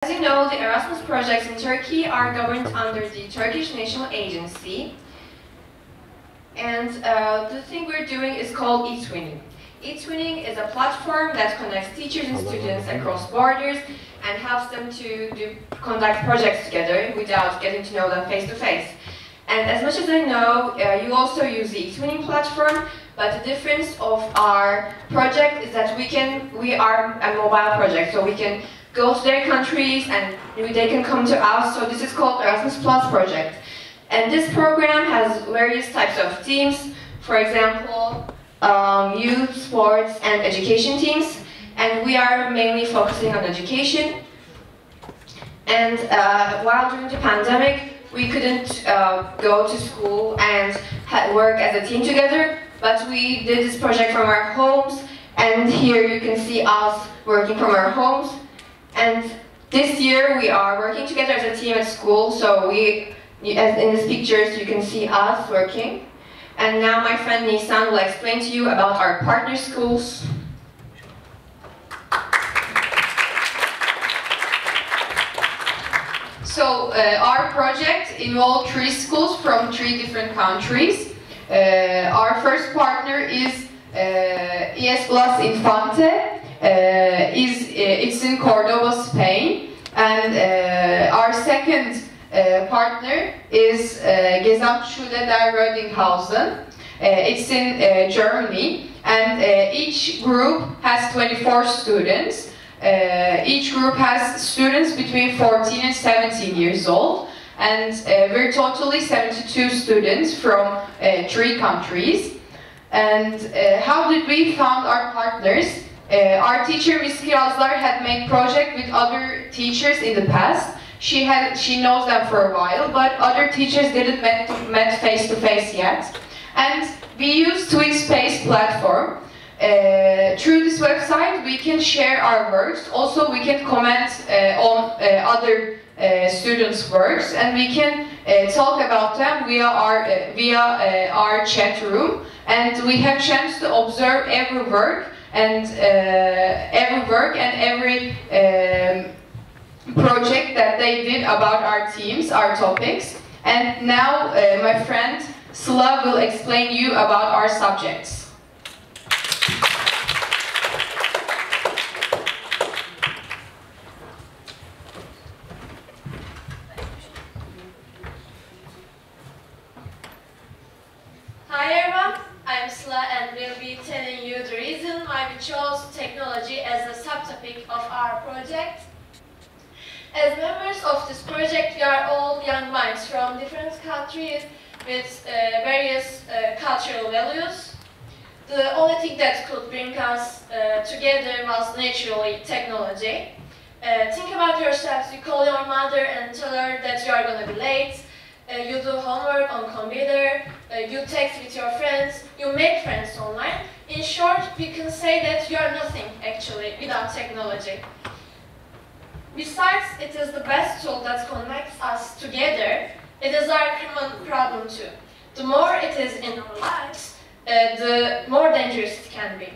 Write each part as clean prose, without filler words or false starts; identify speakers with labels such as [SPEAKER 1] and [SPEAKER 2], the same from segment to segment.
[SPEAKER 1] As you know, the Erasmus projects in Turkey are governed under the Turkish National Agency. And the thing we're doing is called Etwinning. Etwinning is a platform that connects teachers and students across borders and helps them to conduct projects together without getting to know them face to face. And as much as I know, you also use the Etwinning platform, but the difference of our project is that we are a mobile project, so we can go to their countries and they can come to us. So this is called Erasmus Plus project. And this program has various types of teams, for example, youth, sports, and education teams. And we are mainly focusing on education. And while during the pandemic, we couldn't go to school and work as a team together, but we did this project from our homes. And here you can see us working from our homes. And this year we are working together as a team at school, so as in these pictures you can see us working. And now my friend Nisan will explain to you about our partner schools.
[SPEAKER 2] So our project involved 3 schools from 3 different countries. Our first partner is Erasmus Infante. It's in Cordoba, Spain, and our second partner is Gesamtschule der Rödinghausen. It's in Germany, and each group has 24 students. Each group has students between 14 and 17 years old, and we're totally 72 students from 3 countries. And how did we found our partners? Our teacher, Ms. Kirazlar, had made project with other teachers in the past. She knows them for a while, but other teachers didn't met face to face yet. And we use TwinSpace platform. Through this website, we can share our works. Also, we can comment on other students' works, and we can talk about them via our chat room. And we have chance to observe every work and every project that they did about our teams, our topics. And now my friend Sıla will explain you about our subjects.
[SPEAKER 3] Hi everyone, I'm Sıla and will be telling you the reason why we chose technology as a subtopic of our project. As members of this project, we are all young minds from different countries with various cultural values. The only thing that could bring us together was naturally technology. Think about yourselves, you call your mother and tell her that you are going to be late. You do homework on computer, you text with your friends, you make friends online. In short, we can say that you are nothing actually without technology. Besides, it is the best tool that connects us together. It is our common problem too. The more it is in our lives, the more dangerous it can be.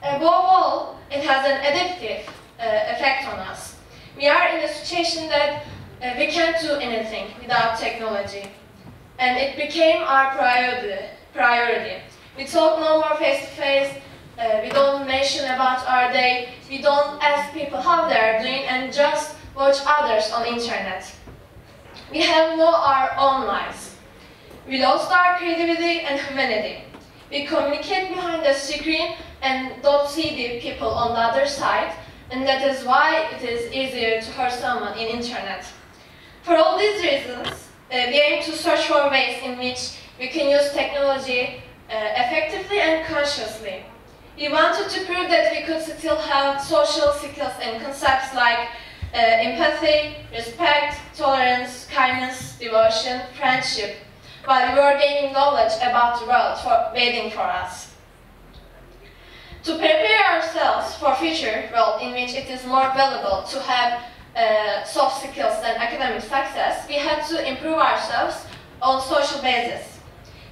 [SPEAKER 3] Above all, it has an addictive effect on us. We are in a situation that we can't do anything without technology. And it became our priority. We talk no more face-to-face, we don't mention about our day, we don't ask people how they are doing and just watch others on internet. We have no our own lives. We lost our creativity and humanity. We communicate behind the screen and don't see the people on the other side, and that is why it is easier to hurt someone in internet. For all these reasons, we aim to search for ways in which we can use technology effectively and consciously. We wanted to prove that we could still have social skills and concepts like empathy, respect, tolerance, kindness, devotion, friendship, while we were gaining knowledge about the world waiting for us. To prepare ourselves for a future world in which it is more valuable to have soft skills than academic success, we had to improve ourselves on social basis.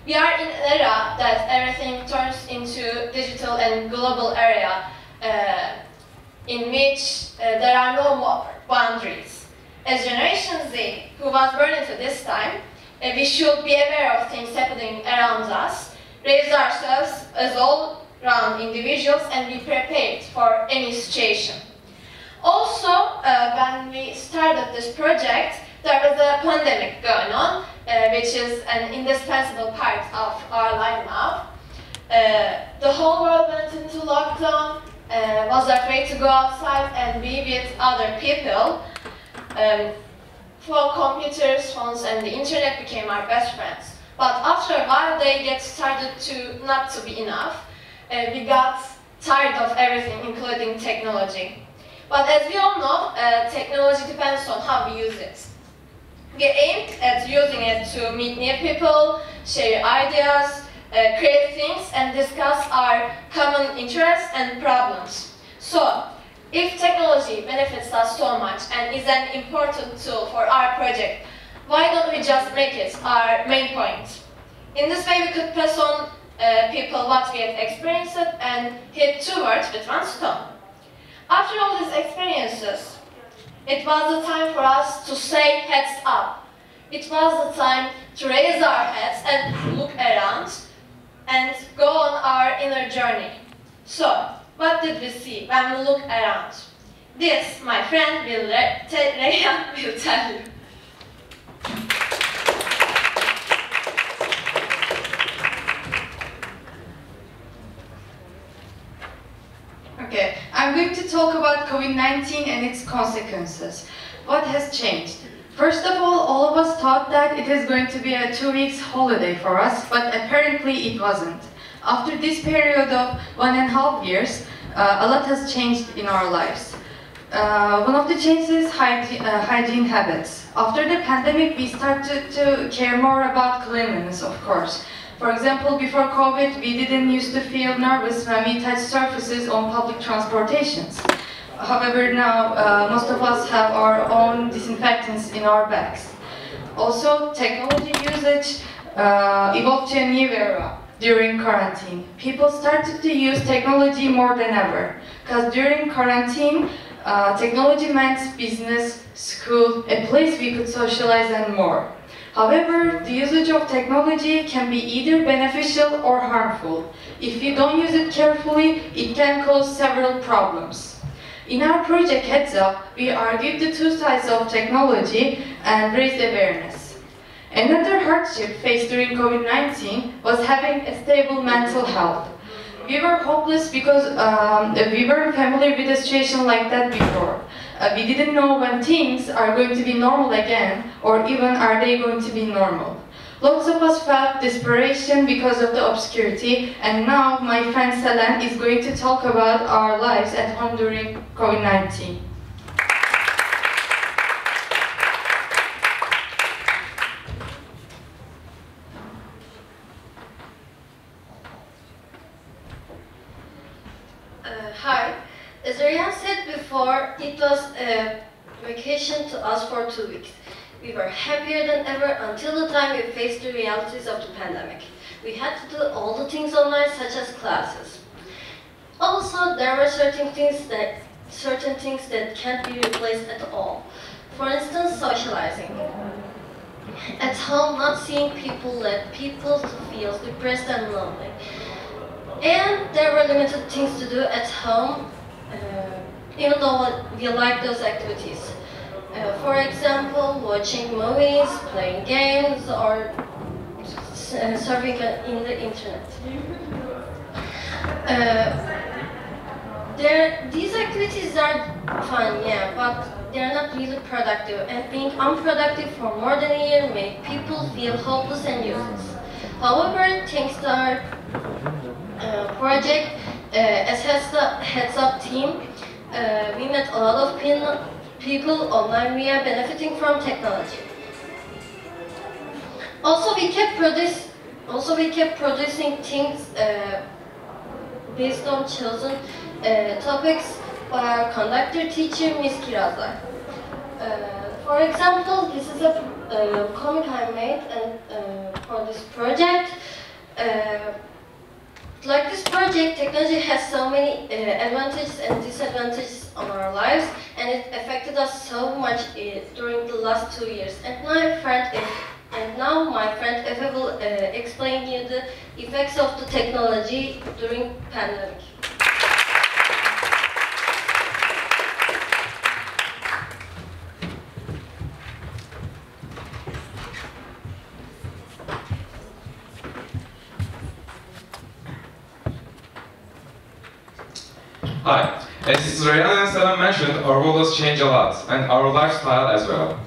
[SPEAKER 3] We are in an era that everything turns into digital and global area. in which there are no more boundaries. As Generation Z, who was born into this time, we should be aware of things happening around us, raise ourselves as all-round individuals, and be prepared for any situation. Also, when we started this project, there was a pandemic going on, which is an indispensable part of our life now. The whole world went into lockdown, was afraid to go outside and be with other people. Computers, phones, and the internet became our best friends. But after a while, they get started to not to be enough. We got tired of everything, including technology. But as we all know, technology depends on how we use it. We aimed at using it to meet new people, share ideas, create things, and discuss our common interests and problems. So, if technology benefits us so much and is an important tool for our project, why don't we just make it our main point? In this way, we could pass on people what we have experienced and hit two birds with one stone. After all these experiences, it was the time for us to say heads up. It was the time to raise our heads and look around and go on our inner journey. So, what did we see when we look around? This, my friend Reyhan will tell you.
[SPEAKER 4] Okay, I'm going to talk about COVID-19 and its consequences. What has changed? First of all of us thought that it is going to be a 2 weeks holiday for us, but apparently it wasn't. After this period of 1.5 years, a lot has changed in our lives. One of the changes is hygiene habits. After the pandemic, we started to care more about cleanliness, of course. For example, before COVID, we didn't used to feel nervous when we touched surfaces on public transportations. However, now most of us have our own disinfectants in our bags. Also, technology usage evolved to a new era during quarantine. People started to use technology more than ever, because during quarantine, technology meant business, school, a place we could socialize and more. However, the usage of technology can be either beneficial or harmful. If you don't use it carefully, it can cause several problems. In our project Heads Up, we argued the two sides of technology and raised awareness. Another hardship faced during COVID-19 was having a stable mental health. We were hopeless because we weren't familiar with a situation like that before. We didn't know when things are going to be normal again, or even are they going to be normal. Lots of us felt desperation because of the obscurity, and now my friend Selen is going to talk about our lives at home during COVID-19.
[SPEAKER 5] Hi. As Reyhan said before, it was a vacation to us for 2 weeks. We were happier than ever until the time we faced the realities of the pandemic. We had to do all the things online, such as classes. Also, there were certain things that can't be replaced at all. For instance, socializing. At home, not seeing people led people to feel depressed and lonely. And there were limited things to do at home, even though we liked those activities. For example, watching movies, playing games, or surfing in the internet. These activities are fun, yeah, but they're not really productive, and being unproductive for more than a year made people feel hopeless and useless. However, thanks to our project, as Heads Up team, we met a lot of people online via benefiting from technology. Also, we kept producing things based on chosen topics by our conductor teacher, Ms. Kirazlar. For example, this is a comic I made for this project. Like this project, technology has so many advantages and disadvantages on our lives, and it affected us so much during the last 2 years. And now my friend Efe will explain you the effects of the technology during pandemic.
[SPEAKER 6] Hi. As Reyhan and Selam mentioned, our world has changed a lot, and our lifestyle as well.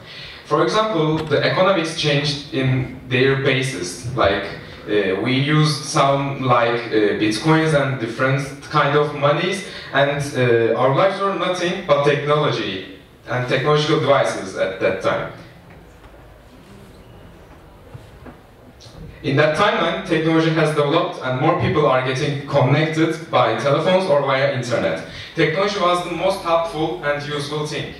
[SPEAKER 6] For example, the economics changed in their basis. Like, we use some like bitcoins and different kind of monies, and our lives were nothing but technology and technological devices at that time. In that timeline, technology has developed and more people are getting connected by telephones or via internet. Technology was the most helpful and useful thing.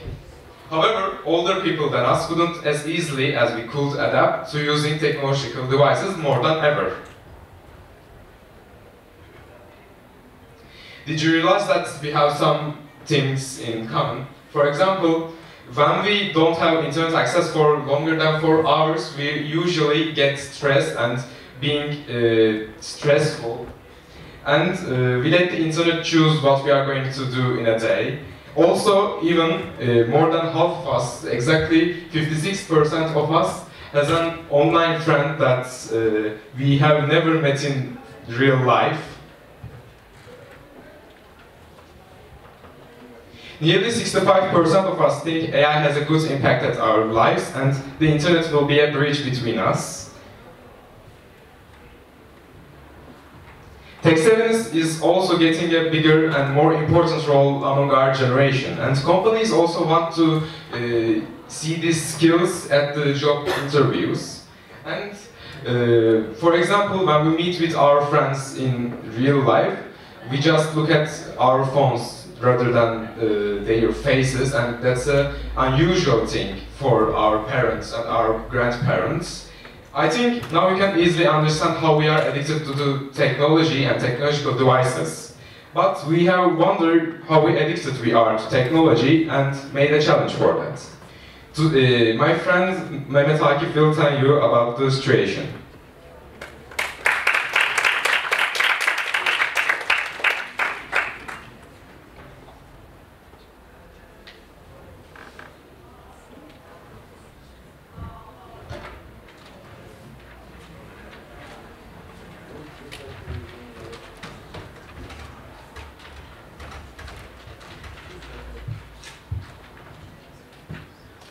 [SPEAKER 6] However, older people than us couldn't as easily as we could adapt to using technological devices more than ever. Did you realize that we have some things in common? For example, when we don't have internet access for longer than 4 hours, we usually get stressed and being stressful. And we let the internet choose what we are going to do in a day. Also, even more than half of us, exactly 56% of us, has an online friend that we have never met in real life. Nearly 65% of us think AI has a good impact at our lives, and the internet will be a bridge between us. Tech-savviness is also getting a bigger and more important role among our generation, and companies also want to see these skills at the job interviews. And for example, when we meet with our friends in real life, we just look at our phones rather than their faces, and that's an unusual thing for our parents and our grandparents. I think now we can easily understand how we are addicted to the technology and technological devices. But we have wondered how addicted we are to technology and made a challenge for that. My friend Mehmet Akif will tell you about the situation.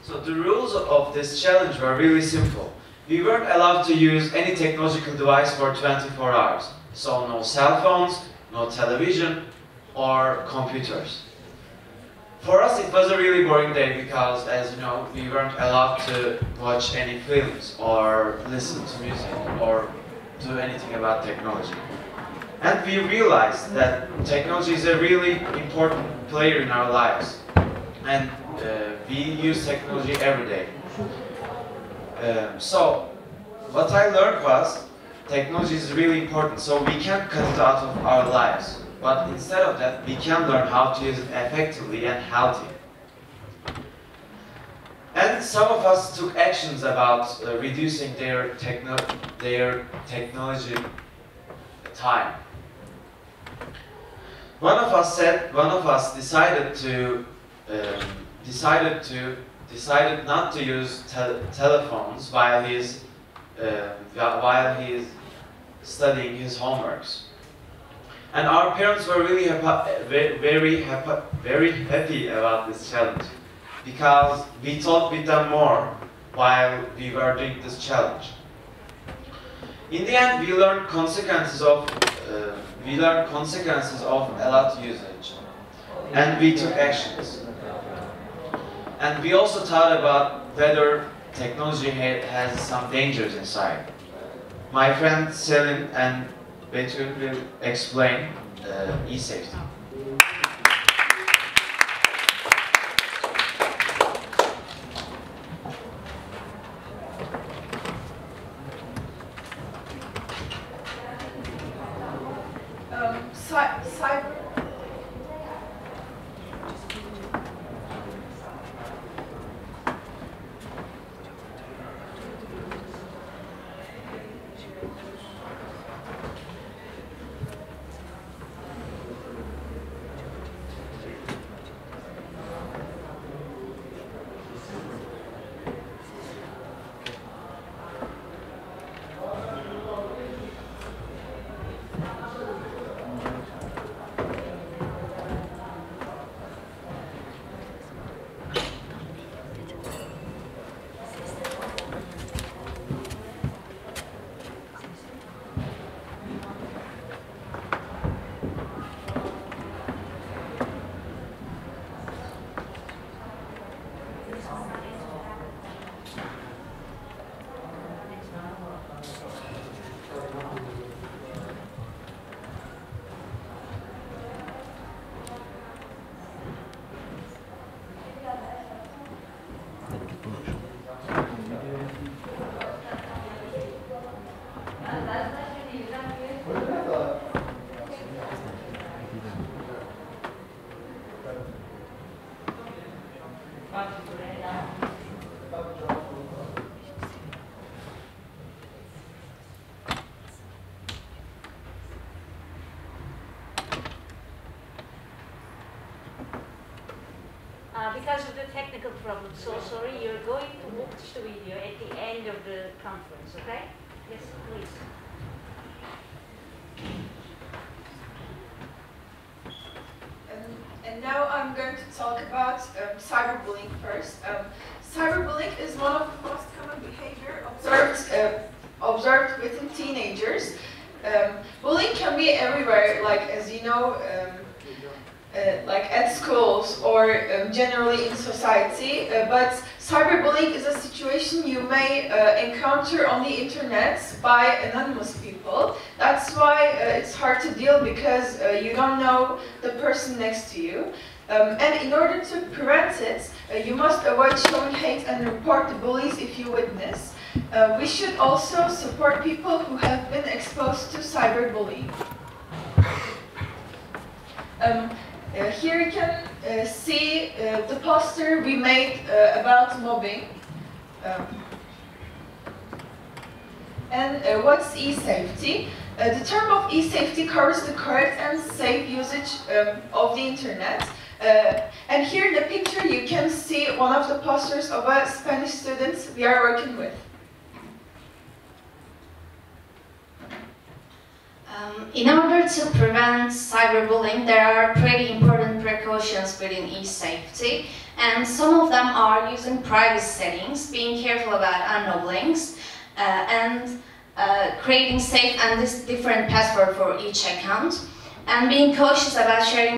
[SPEAKER 7] So the rules of this challenge were really simple. We weren't allowed to use any technological device for 24 hours. So no cell phones, no television, or computers. For us it was a really boring day because, as you know, we weren't allowed to watch any films or listen to music or do anything about technology. And we realized that technology is a really important player in our lives. And we use technology every day. So what I learned was technology is really important, so we can't cut it out of our lives. But instead of that, we can learn how to use it effectively and healthy. And some of us took actions about reducing their technology time. One of us decided not to use telephones while he's studying his homeworks. And our parents were really very happy about this challenge, because we talked with them more while we were doing this challenge. In the end, we learned consequences of a lot usage, and we took actions. And we also thought about whether technology has some dangers inside. My friends Selin and Betül will explain e-safety.
[SPEAKER 8] Because of the technical problem, so sorry, you're going to watch the video at the end of the conference, okay? Yes, please.
[SPEAKER 9] And now I'm going to talk about cyberbullying first. Cyberbullying is one of the most common behavior observed within teenagers. Bullying can be everywhere, like as you know, like at schools or generally in society, but cyberbullying is a situation you may encounter on the internet by anonymous people. That's why it's hard to deal, because you don't know the person next to you. And in order to prevent it, you must avoid showing hate and report the bullies if you witness. We should also support people who have been exposed to cyberbullying. Here you can see the poster we made about mobbing. And what's e-safety? The term of e-safety covers the correct and safe usage of the internet. And here in the picture you can see one of the posters of a Spanish student we are working with.
[SPEAKER 10] In order to prevent cyberbullying, there are pretty important precautions within e-safety, and some of them are using private settings, being careful about unknown links, and creating safe and different password for each account, and being cautious about sharing